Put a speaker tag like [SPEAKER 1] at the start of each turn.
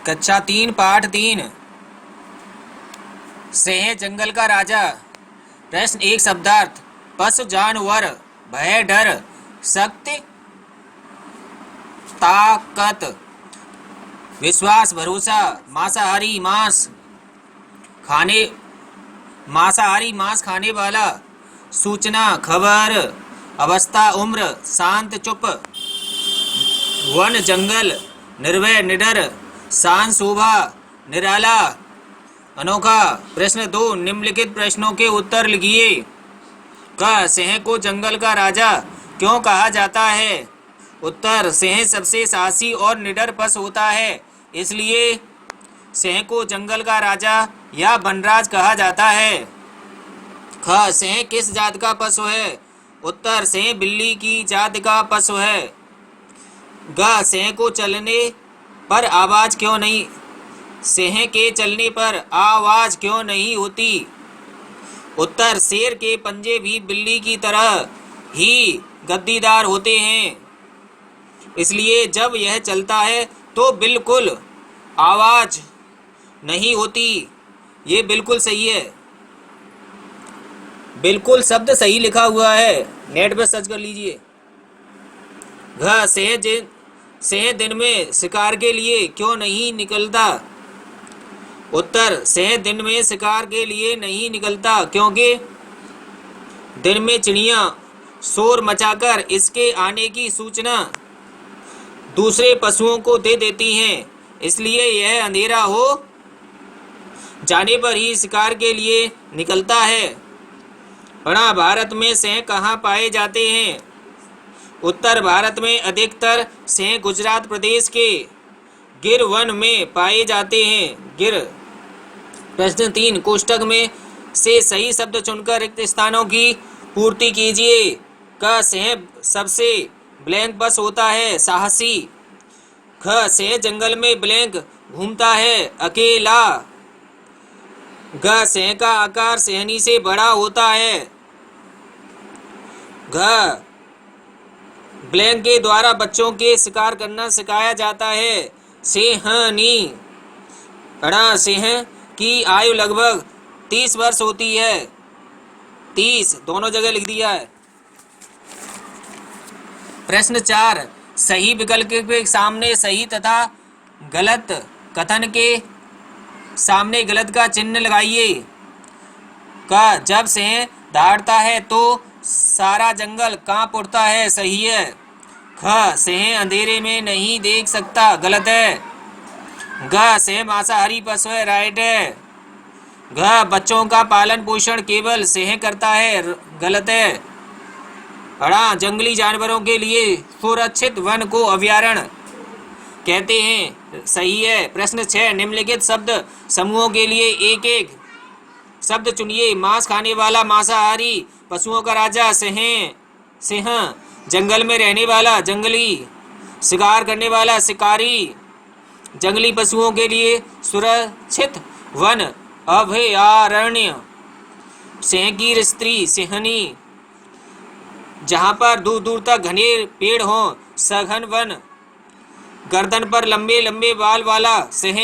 [SPEAKER 1] कक्षा 3 पाठ 3। सिंह जंगल का राजा। प्रश्न 1 शब्दार्थ। पशु जानवर, भय डर, शक्ति ताकत, विश्वास भरोसा, मांसाहारी मांस खाने वाला, सूचना खबर, अवस्था उम्र, शांत चुप, वन जंगल, निर्भय निडर, शान शोभा, निराला अनोखा। प्रश्न 2 निम्नलिखित प्रश्नों के उत्तर लिखिए। क सिंह को जंगल का राजा क्यों कहा जाता है? उत्तर, सिंह सबसे साहसी और निडर पशु होता है, इसलिए सिंह को जंगल का राजा या वनराज कहा जाता है। ख सिंह किस जात का पशु है? उत्तर, सिंह बिल्ली की जात का पशु है। ग सिंह को चलने पर आवाज क्यों नहीं सिंह के चलने पर आवाज क्यों नहीं होती? उत्तर, शेर के पंजे भी बिल्ली की तरह ही गद्दीदार होते हैं, इसलिए जब यह चलता है तो बिल्कुल आवाज नहीं होती। ये बिल्कुल सही है, बिल्कुल शब्द सही लिखा हुआ है, नेट पर सर्च कर लीजिए। घ सिंह दिन में शिकार के लिए क्यों नहीं निकलता? उत्तर, सिंह दिन में शिकार के लिए नहीं निकलता क्योंकि दिन में चिड़िया शोर मचाकर इसके आने की सूचना दूसरे पशुओं को दे देती हैं, इसलिए यह अंधेरा हो जाने पर ही शिकार के लिए निकलता है। भारत में सिंह कहाँ पाए जाते हैं? उत्तर भारत में अधिकतर सिंह गुजरात प्रदेश के गिर वन में पाए जाते हैं। गिर। प्रश्न 3 कोष्टक में से सही शब्द चुनकर रिक्त स्थानों की पूर्ति कीजिए। क सिंह सबसे ब्लैंक बस होता है, साहसी। ख सिंह जंगल में ब्लैंक घूमता है, अकेला। घ सिंह का आकार सिंहनी से बड़ा होता है। घ ब्लैंक के द्वारा बच्चों के शिकार करना सिखाया जाता है, सिंहनी। सिंह की आयु लगभग 30 वर्ष होती है। 30 दोनों जगह लिख दिया है। प्रश्न 4 सही विकल्प के सामने सही तथा गलत कथन के सामने गलत का चिन्ह लगाइए। का जब सिंह दहाड़ता है तो सारा जंगल कांप उठता है, सही है। ख सिंह अंधेरे में नहीं देख सकता, गलत है। ग सिंह मांसाहारी पशु है, राइट है। घ बच्चों का पालन पोषण केवल सिंह करता है, गलत है। जंगली जानवरों के लिए सुरक्षित वन को अभयारण्य कहते हैं, सही है। प्रश्न 6 निम्नलिखित शब्द समूहों के लिए एक एक शब्द चुनिए। मांस खाने वाला, मांसाहारी, पशुओं का राजा सिंह, जंगल में रहने वाला, जंगली, शिकार करने वाला, शिकारी, जंगली पशुओं के लिए सुरक्षित वन, अभयारण्य, सिंह की स्त्री, सिंहनी, जहां पर दूर दूर तक घने पेड़ हों, सघन वन, गर्दन पर लंबे लंबे बाल वाला सिंह।